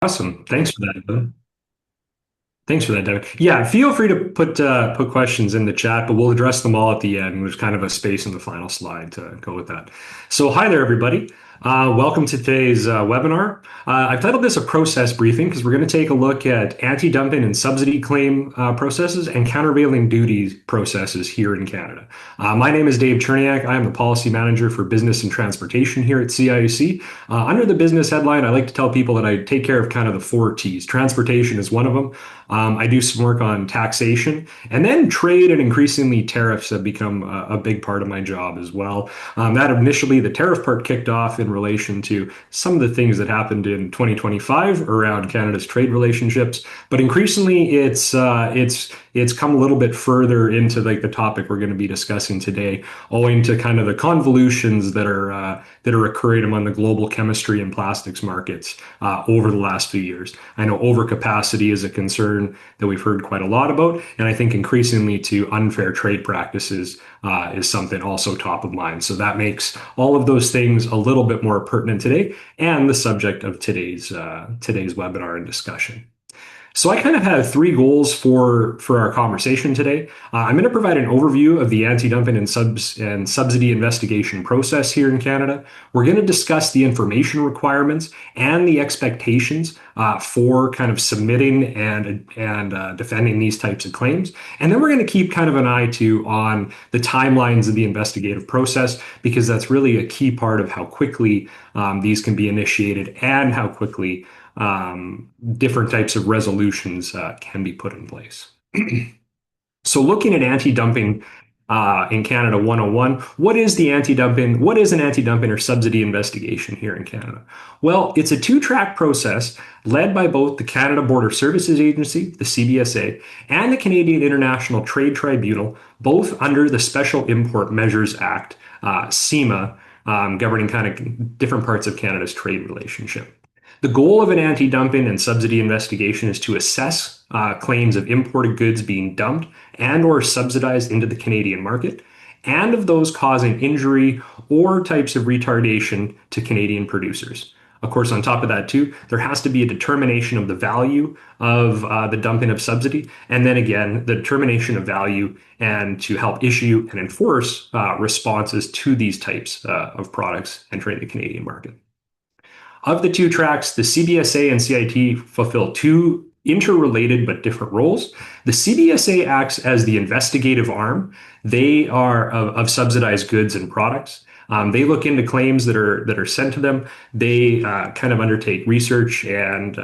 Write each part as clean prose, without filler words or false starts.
Awesome. Thanks for that, Devin. Thanks for that, Devin. Yeah, feel free to put questions in the chat, but we'll address them all at the end. There's kind of a space in the final slide to go with that. So, hi there, everybody. Welcome to today's webinar. I've titled this a process briefing because we're going to take a look at anti-dumping and subsidy claim processes and countervailing duties processes here in Canada. My name is Dave Cherniak. I am the policy manager for business and transportation here at CIUC. Under the business headline, I like to tell people that I take care of kind of the four T's. Transportation is one of them. I do some work on taxation, and then trade and increasingly tariffs have become a big part of my job as well. That initially, the tariff part kicked off in relation to some of the things that happened in 2025 around Canada's trade relationships, but increasingly it's come a little bit further into like the topic we're going to be discussing today, owing to kind of the convolutions that are occurring among the global chemistry and plastics markets over the last few years. I know overcapacity is a concern that we've heard quite a lot about, and I think increasingly to unfair trade practices is something also top of mind. So that makes all of those things a little bit more pertinent today and the subject of today's webinar and discussion. So I kind of have three goals for our conversation today. I'm going to provide an overview of the anti-dumping and subsidy investigation process here in Canada. We're going to discuss the information requirements and the expectations for kind of submitting and defending these types of claims. And then we're going to keep kind of an eye too on the timelines of the investigative process, because that's really a key part of how quickly these can be initiated and how quickly different types of resolutions can be put in place. So looking at anti-dumping in Canada 101, what is the anti-dumping? What is an anti-dumping or subsidy investigation here in Canada? Well, it's a two-track process led by both the Canada Border Services Agency, the CBSA, and the Canadian International Trade Tribunal, both under the Special Import Measures Act, CIMA, governing kind of different parts of Canada's trade relationship. The goal of an anti-dumping and subsidy investigation is to assess claims of imported goods being dumped and or subsidized into the Canadian market, and of those causing injury or types of retardation to Canadian producers. Of course, on top of that too, there has to be a determination of the value of the dumping of subsidy, and then again, the determination of value and to help issue and enforce responses to these types of products entering the Canadian market. Of the two tracks, the CBSA and CIT fulfill two interrelated but different roles. The CBSA acts as the investigative arm. They are of subsidized goods and products. They look into claims that are sent to them. They kind of undertake research and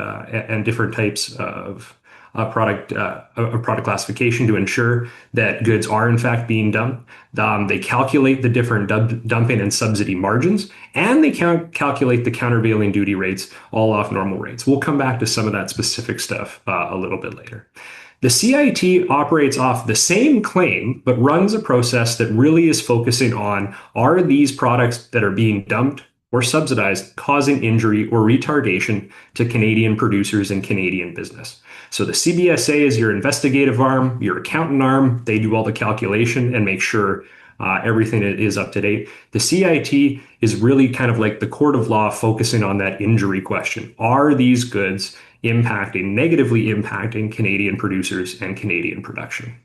different types of product classification to ensure that goods are in fact being dumped. They calculate the different dumping and subsidy margins, and they calculate the countervailing duty rates all off normal rates. We'll come back to some of that specific stuff a little bit later. The CIT operates off the same claim, but runs a process that really is focusing on, are these products that are being dumped or subsidized causing injury or retardation to Canadian producers and Canadian business? So the CBSA is your investigative arm, your accountant arm. They do all the calculation and make sure everything is up to date. The CIT is really kind of like the court of law, focusing on that injury question. Are these goods negatively impacting Canadian producers and Canadian production?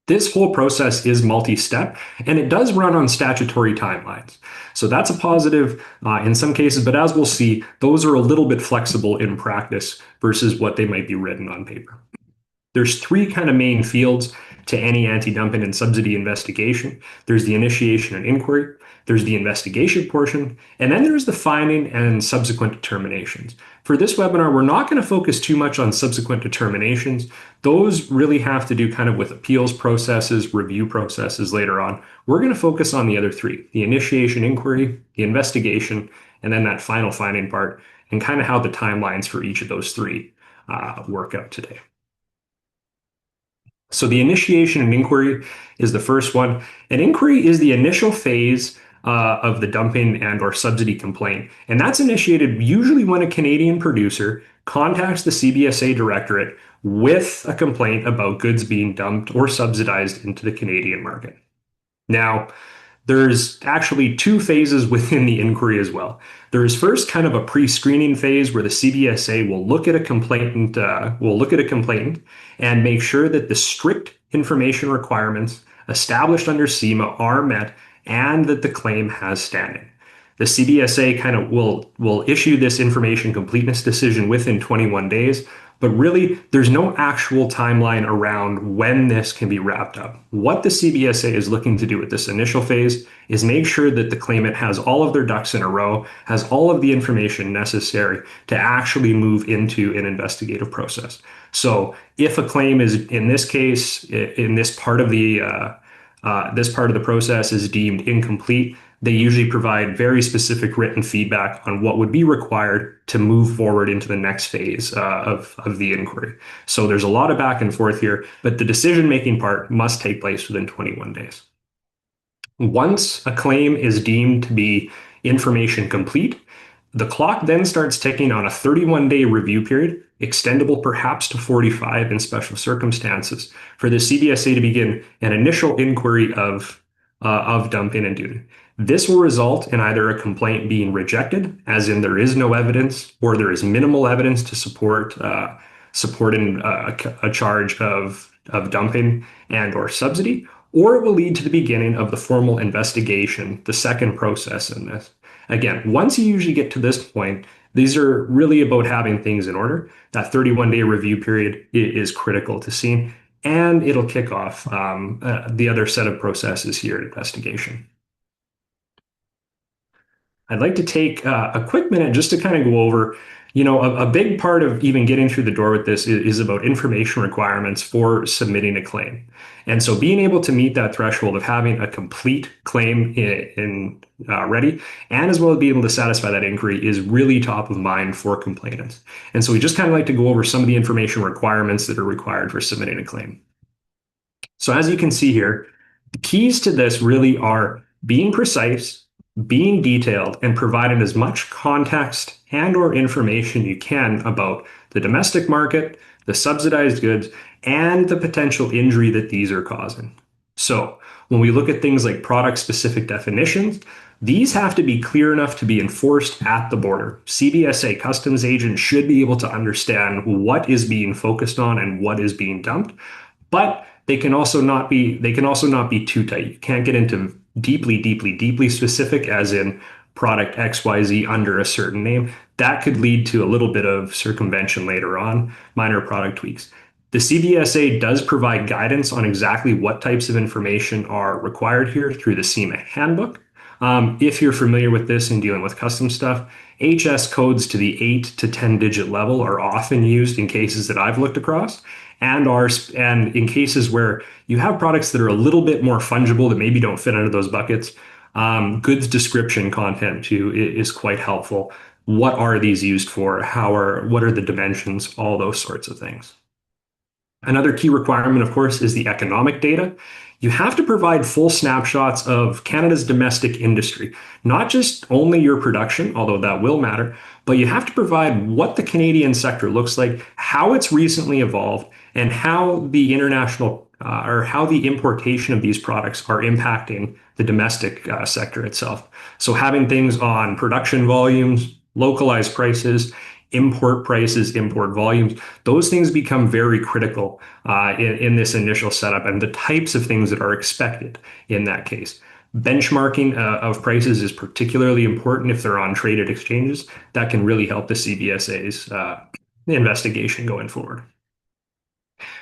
This whole process is multi-step, and it does run on statutory timelines. So that's a positive in some cases, but as we'll see, those are a little bit flexible in practice versus what they might be written on paper. There's three kind of main fields to any anti-dumping and subsidy investigation. There's the initiation and inquiry, there's the investigation portion, and then there's the finding and subsequent determinations. For this webinar, we're not going to focus too much on subsequent determinations. Those really have to do kind of with appeals processes, review processes later on. We're going to focus on the other three: the initiation, inquiry, the investigation, and then that final finding part, and kind of how the timelines for each of those three work out today. So the initiation and inquiry is the first one. An inquiry is the initial phase of the dumping and or subsidy complaint. And that's initiated usually when a Canadian producer contacts the CBSA directorate with a complaint about goods being dumped or subsidized into the Canadian market. Now, there's actually two phases within the inquiry as well. There is first kind of a pre-screening phase where the CBSA will look at a complainant and make sure that the strict information requirements established under SEMA are met and that the claim has standing. The CBSA kind of will issue this information completeness decision within 21 days, but really there's no actual timeline around when this can be wrapped up. What the CBSA is looking to do with this initial phase is make sure that the claimant has all of their ducks in a row, has all of the information necessary to actually move into an investigative process. So if a claim is, in this case, in this part of the process is deemed incomplete, they usually provide very specific written feedback on what would be required to move forward into the next phase of the inquiry. So there's a lot of back and forth here, but the decision-making part must take place within 21 days. Once a claim is deemed to be information complete, the clock then starts ticking on a 31-day review period, extendable perhaps to 45 in special circumstances, for the CBSA to begin an initial inquiry of dumping and duty. This will result in either a complaint being rejected, as in there is no evidence, or there is minimal evidence to support supporting a charge of dumping and or subsidy, or it will lead to the beginning of the formal investigation, the second process in this. Again, once you usually get to this point, these are really about having things in order. That 31-day review period is critical to seeing, and it'll kick off the other set of processes here at investigation. I'd like to take a quick minute just to kind of go over, a big part of even getting through the door with this is about information requirements for submitting a claim. And so being able to meet that threshold of having a complete claim ready, and as well as being able to satisfy that inquiry, is really top of mind for complainants. And so we just kind of like to go over some of the information requirements that are required for submitting a claim. So as you can see here, the keys to this really are being precise, being detailed, and providing as much context and or information you can about the domestic market, the subsidized goods, and the potential injury that these are causing. So when we look at things like product-specific definitions, these have to be clear enough to be enforced at the border. CBSA customs agents should be able to understand what is being focused on and what is being dumped, but they can also not be too tight. You can't get into deeply specific, as in product XYZ under a certain name. That could lead to a little bit of circumvention later on, minor product tweaks. The CBSA does provide guidance on exactly what types of information are required here through the SEMA handbook. If you're familiar with this and dealing with custom stuff, HS codes to the 8 to 10 digit level are often used in cases that I've looked across, and in cases where you have products that are a little bit more fungible that maybe don't fit under those buckets. Goods description content too is quite helpful. What are these used for? What are the dimensions? All those sorts of things. Another key requirement, of course, is the economic data. You have to provide full snapshots of Canada's domestic industry, not just only your production, although that will matter, but you have to provide what the Canadian sector looks like, how it's recently evolved, and how the international or how the importation of these products are impacting the domestic sector itself. So having things on production volumes, localized prices, import prices, import volumes, those things become very critical in this initial setup, and the types of things that are expected in that case. Benchmarking of prices is particularly important if they're on traded exchanges. That can really help the CBSA's investigation going forward.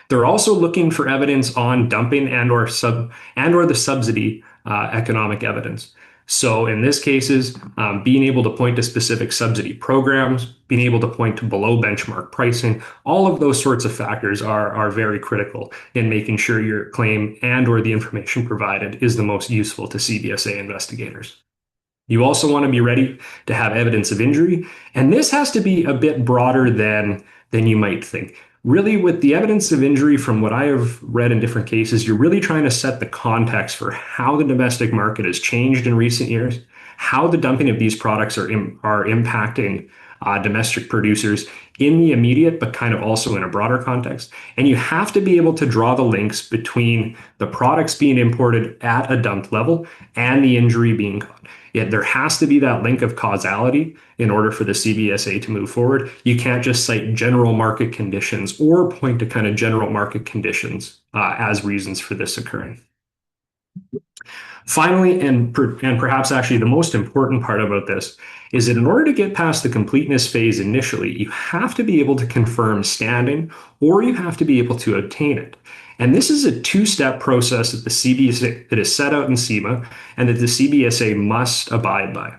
They're also looking for evidence on dumping and or the subsidy economic evidence. So in this cases, being able to point to specific subsidy programs, being able to point to below benchmark pricing, all of those sorts of factors are very critical in making sure your claim and or the information provided is the most useful to CBSA investigators. You also want to be ready to have evidence of injury, and this has to be a bit broader than you might think. Really, with the evidence of injury, from what I have read in different cases, you're really trying to set the context for how the domestic market has changed in recent years, how the dumping of these products are impacting domestic producers in the immediate, but kind of also in a broader context. And you have to be able to draw the links between the products being imported at a dumped level and the injury being caused. Yet there has to be that link of causality in order for the CBSA to move forward. You can't just cite general market conditions or point to kind of general market conditions as reasons for this occurring. Finally, and perhaps actually the most important part about this, is that in order to get past the completeness phase initially, you have to be able to confirm standing or you have to be able to obtain it. And this is a two-step process that the CBSA that is set out in SEMA and that the CBSA must abide by.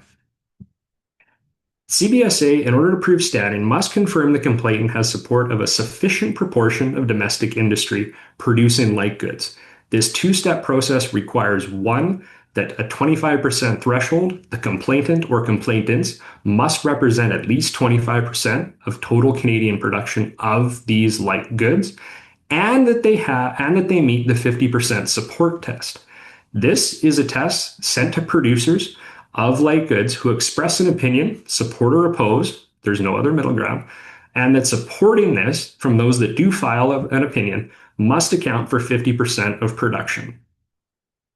CBSA, in order to prove standing, must confirm the complainant has support of a sufficient proportion of domestic industry producing like goods. This two-step process requires one, that a 25% threshold, the complainant or complainants must represent at least 25% of total Canadian production of these like goods, and that they meet the 50% support test. This is a test sent to producers of light goods who express an opinion, support or oppose, there's no other middle ground, and that supporting this from those that do file an opinion must account for 50% of production.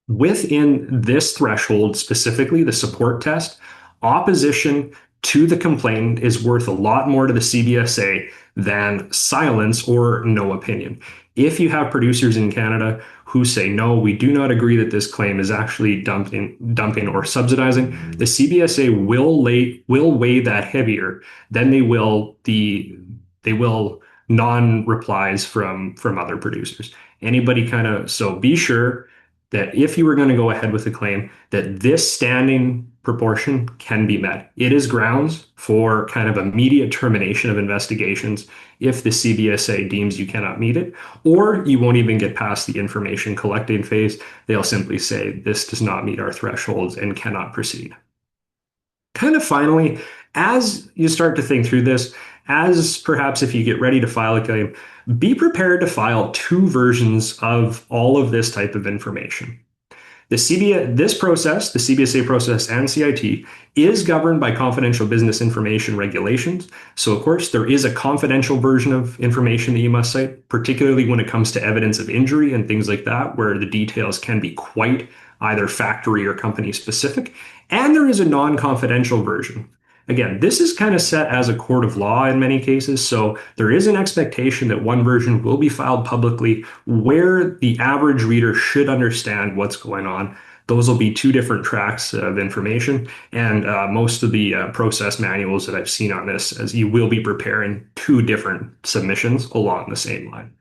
Within this threshold, specifically the support test, opposition to the complainant is worth a lot more to the CBSA than silence or no opinion. If you have producers in Canada who say, no, we do not agree that this claim is actually dumping or subsidizing, the CBSA will weigh that heavier than they will non-replies from other producers. So be sure that if you were going to go ahead with the claim, that this standing proportion can be met. It is grounds for kind of immediate termination of investigations if the CBSA deems you cannot meet it, or you won't even get past the information collecting phase. They'll simply say, this does not meet our thresholds and cannot proceed. Kind of finally, as you start to think through this, as perhaps if you get ready to file a claim, be prepared to file two versions of all of this type of information. This process, the CBSA process and CIT, is governed by confidential business information regulations. So, of course, there is a confidential version of information that you must cite, particularly when it comes to evidence of injury and things like that, where the details can be quite either factory or company specific. And there is a non-confidential version. Again, this is kind of set as a court of law in many cases, so there is an expectation that one version will be filed publicly where the average reader should understand what's going on. Those will be two different tracks of information, and most of the process manuals that I've seen on this, as you will be preparing two different submissions along the same line.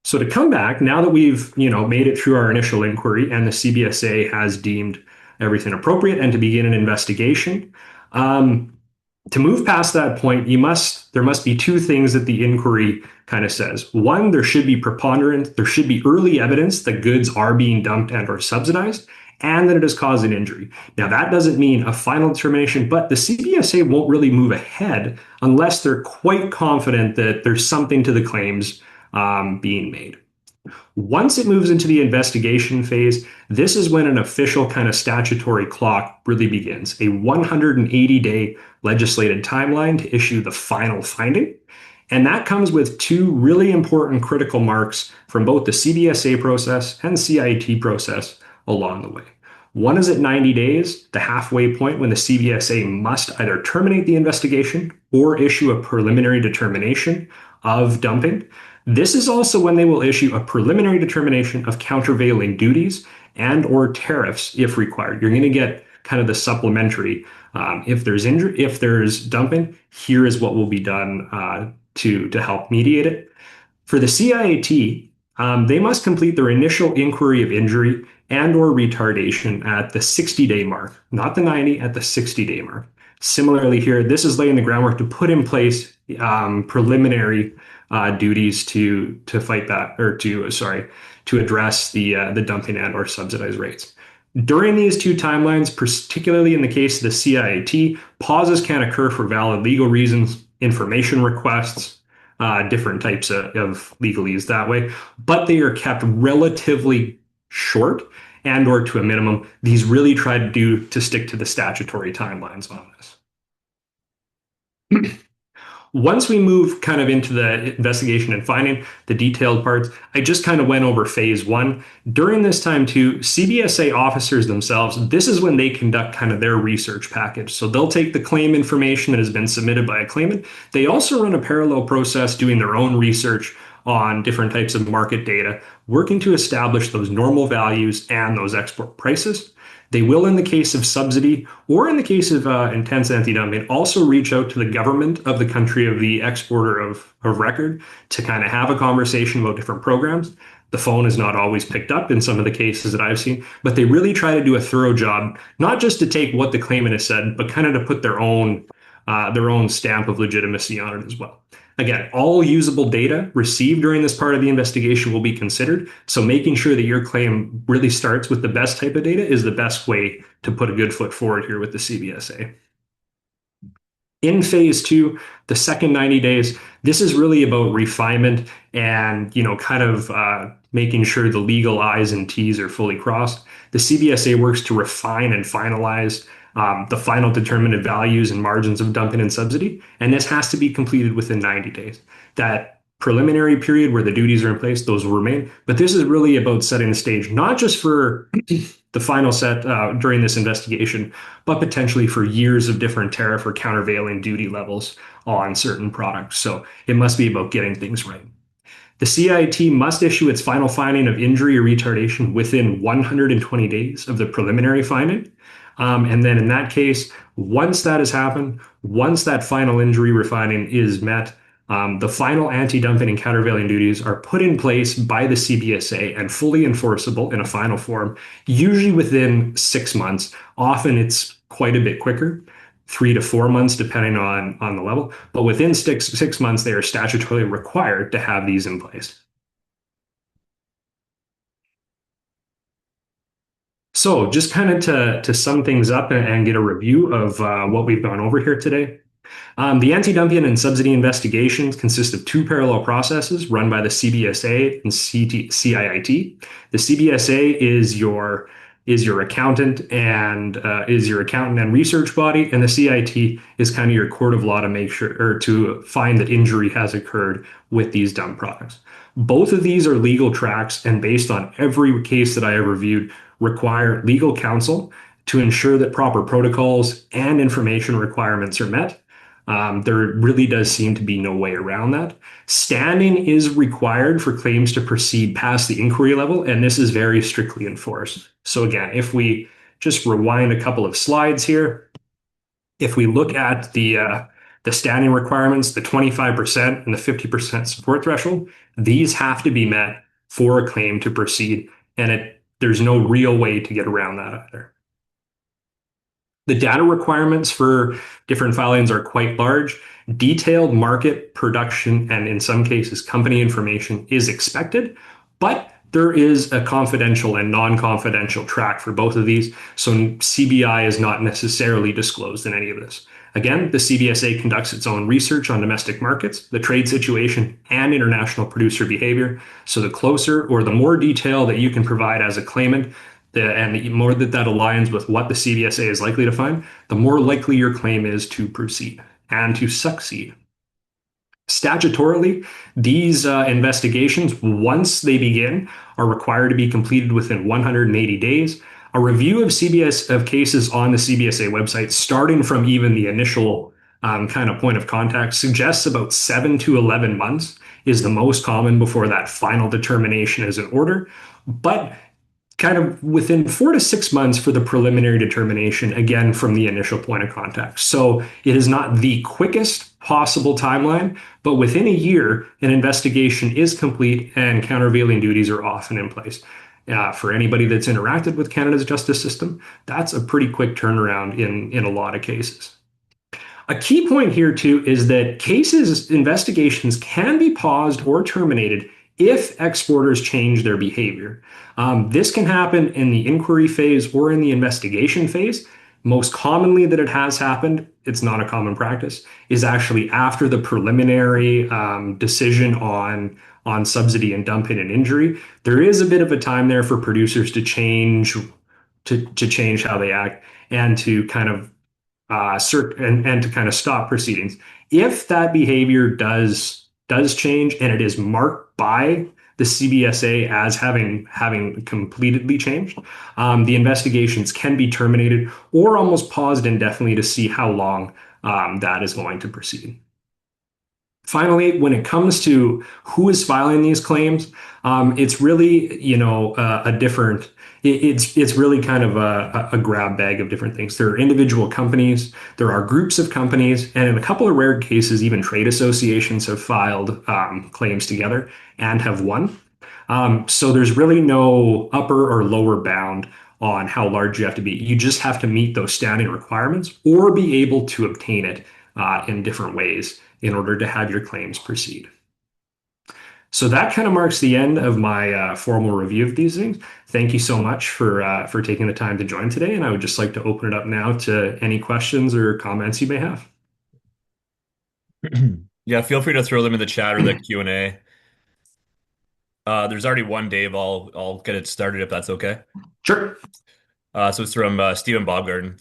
So to come back, now that we've made it through our initial inquiry and the CBSA has deemed everything appropriate and to begin an investigation, to move past that point, there must be two things that the inquiry kind of says. One, there should be preponderant, there should be early evidence that goods are being dumped and or subsidized, and that it has caused an injury. Now, that doesn't mean a final determination, but the CBSA won't really move ahead unless they're quite confident that there's something to the claims being made. Once it moves into the investigation phase, this is when an official kind of statutory clock really begins, a 180-day legislated timeline to issue the final finding. And that comes with two really important critical marks from both the CBSA process and CIT process along the way. One is at 90 days, the halfway point when the CBSA must either terminate the investigation or issue a preliminary determination of dumping. This is also when they will issue a preliminary determination of countervailing duties and or tariffs if required. You're going to get kind of the supplementary. If there's dumping, here is what will be done to help mediate it. For the CIT, they must complete their initial inquiry of injury and or retardation at the 60-day mark, not the 90, at the 60-day mark. Similarly here, this is laying the groundwork to put in place preliminary duties to fight that, or to address the dumping and or subsidized rates. During these two timelines, particularly in the case of the CIT, pauses can occur for valid legal reasons, information requests, different types of legalese that way, but they are kept relatively short. and or to a minimum. These really try to stick to the statutory timelines on this. Once we move kind of into the investigation and finding the detailed parts, I just kind of went over phase one. During this time, too, CBSA officers themselves, this is when they conduct kind of their research package. So they'll take the claim information that has been submitted by a claimant. They also run a parallel process doing their own research on different types of market data, working to establish those normal values and those export prices. They will, in the case of subsidy or in the case of intense anti-dumping, also reach out to the government of the country of the exporter of record to kind of have a conversation about different programs. The phone is not always picked up in some of the cases that I've seen, but they really try to do a thorough job, not just to take what the claimant has said, but kind of to put their own stamp of legitimacy on it as well. Again, all usable data received during this part of the investigation will be considered. So making sure that your claim really starts with the best type of data is the best way to put a good foot forward here with the CBSA. In phase two, the second 90 days, this is really about refinement and, kind of making sure the legal I's and T's are fully crossed. The CBSA works to refine and finalize the final determinative values and margins of dumping and subsidy, and this has to be completed within 90 days. That preliminary period where the duties are in place, those will remain, but this is really about setting the stage, not just for the final set during this investigation, but potentially for years of different tariff or countervailing duty levels on certain products. So it must be about getting things right. The CIT must issue its final finding of injury or retardation within 120 days of the preliminary finding. And then in that case, once that has happened, once that final injury refinding is met, the final anti-dumping and countervailing duties are put in place by the CBSA and fully enforceable in a final form, usually within 6 months. Often it's quite a bit quicker, 3 to 4 months, depending on the level. But within 6 months, they are statutorily required to have these in place. So just kind of to sum things up and get a review of what we've gone over here today. The anti-dumping and subsidy investigations consist of two parallel processes run by the CBSA and CIT. The CBSA is your accountant and research body, and the CIT is kind of your court of law to make sure or to find that injury has occurred with these dump products. Both of these are legal tracks, and based on every case that I have reviewed, require legal counsel to ensure that proper protocols and information requirements are met. There really does seem to be no way around that. Standing is required for claims to proceed past the inquiry level, and this is very strictly enforced. So again, if we just rewind a couple of slides here, if we look at the standing requirements, the 25% and the 50% support threshold, these have to be met for a claim to proceed, and there's no real way to get around that either. The data requirements for different filings are quite large. Detailed market, production, and in some cases, company information is expected, but there is a confidential and non-confidential track for both of these, so CBI is not necessarily disclosed in any of this. Again, the CBSA conducts its own research on domestic markets, the trade situation, and international producer behavior. So the closer or the more detail that you can provide as a claimant, and the more that aligns with what the CBSA is likely to find, the more likely your claim is to proceed and to succeed. Statutorily, these investigations, once they begin, are required to be completed within 180 days. A review of cases on the CBSA website, starting from even the initial kind of point of contact, suggests about 7 to 11 months is the most common before that final determination is in order. But kind of within 4 to 6 months for the preliminary determination, again, from the initial point of contact. So it is not the quickest possible timeline, but within a year, an investigation is complete and countervailing duties are often in place. For anybody that's interacted with Canada's justice system, that's a pretty quick turnaround in a lot of cases. A key point here, too, is that investigations can be paused or terminated if exporters change their behavior. This can happen in the inquiry phase or in the investigation phase. Most commonly that it has happened, it's not a common practice, is actually after the preliminary decision on on subsidy and dumping and injury, there is a bit of a time there for producers to change how they act and to kind of and to kind of stop proceedings. If that behavior does change and it is marked by the CBSA as having completely changed, the investigations can be terminated or almost paused indefinitely to see how long that is going to proceed. Finally, when it comes to who is filing these claims, it's really, a different. It's really kind of a grab bag of different things. There are individual companies, there are groups of companies, and in a couple of rare cases, even trade associations have filed claims together and have won. So there's really no upper or lower bound on how large you have to be. You just have to meet those standing requirements or be able to obtain it in different ways in order to have your claims proceed. So that kind of marks the end of my formal review of these things. Thank you so much for taking the time to join today, and I would just like to open it up now to any questions or comments you may have. Yeah, feel free to throw them in the chat or the Q&A. There's already one, Dave. I'll get it started if that's okay. Sure. So it's from Stephen Boggarden.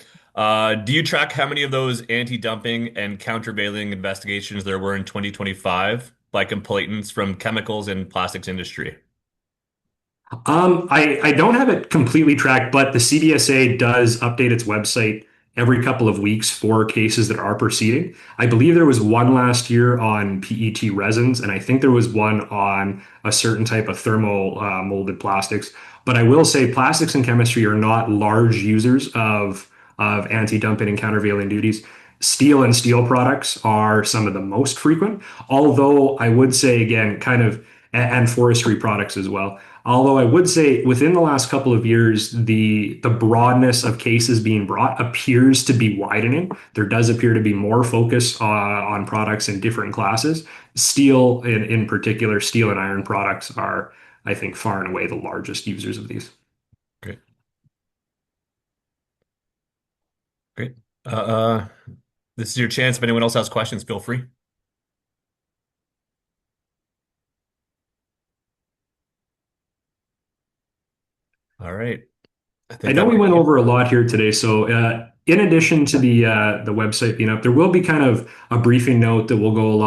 Do you track how many of those anti-dumping and countervailing investigations there were in 2025 by complainants from chemicals and plastics industry? I don't have it completely tracked, but the CDSA does update its website every couple of weeks for cases that are proceeding. I believe there was one last year on PET resins, and I think there was one on a certain type of thermal molded plastics. But I will say plastics and chemistry are not large users of anti-dumping and countervailing duties. Steel and steel products are some of the most frequent, although I would say again, and forestry products as well. Although I would say within the last couple of years, the broadness of cases being brought appears to be widening. There does appear to be more focus on products in different classes. Steel, in particular, steel and iron products are, I think, far and away the largest users of these. Great, great. Uh, uh, this is your chance. If anyone else has questions, feel free. All right. I I think know that we might went be it. over a lot here today, so in addition to the website being up, there will be kind of a briefing note that will go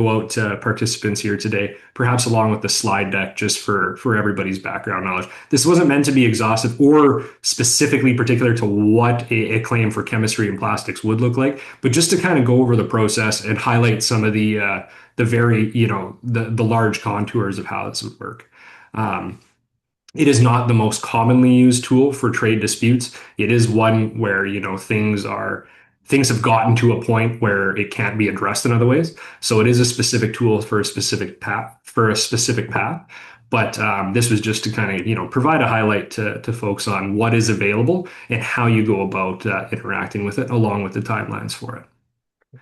out to participants here today, perhaps along with the slide deck, just for everybody's background knowledge. This wasn't meant to be exhaustive or specifically particular to what a claim for chemistry and plastics would look like, but just to kind of go over the process and highlight some of the very the large contours of how this would work. Um, it is not the most commonly used tool for trade disputes. It is one where, things have gotten to a point where it can't be addressed in other ways. So it is a specific tool for a specific path. But this was just to kind of, provide a highlight to folks on what is available and how you go about interacting with it, along with the timelines for it.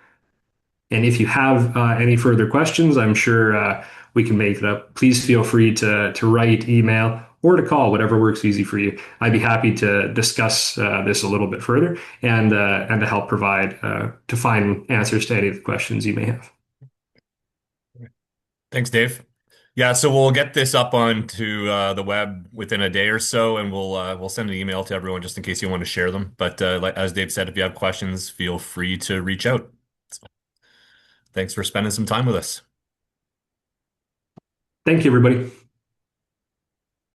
And if you have any further questions, I'm sure we can make it up. Please feel free to write, email, or to call, whatever works easy for you. I'd be happy to discuss this a little bit further and to help provide to find answers to any of the questions you may have. Thanks, Dave. Yeah, so we'll get this up onto the web within a day or so, and we'll send an email to everyone just in case you want to share them. But as Dave said, if you have questions, feel free to reach out. So, thanks for spending some time with us. Thank you, everybody.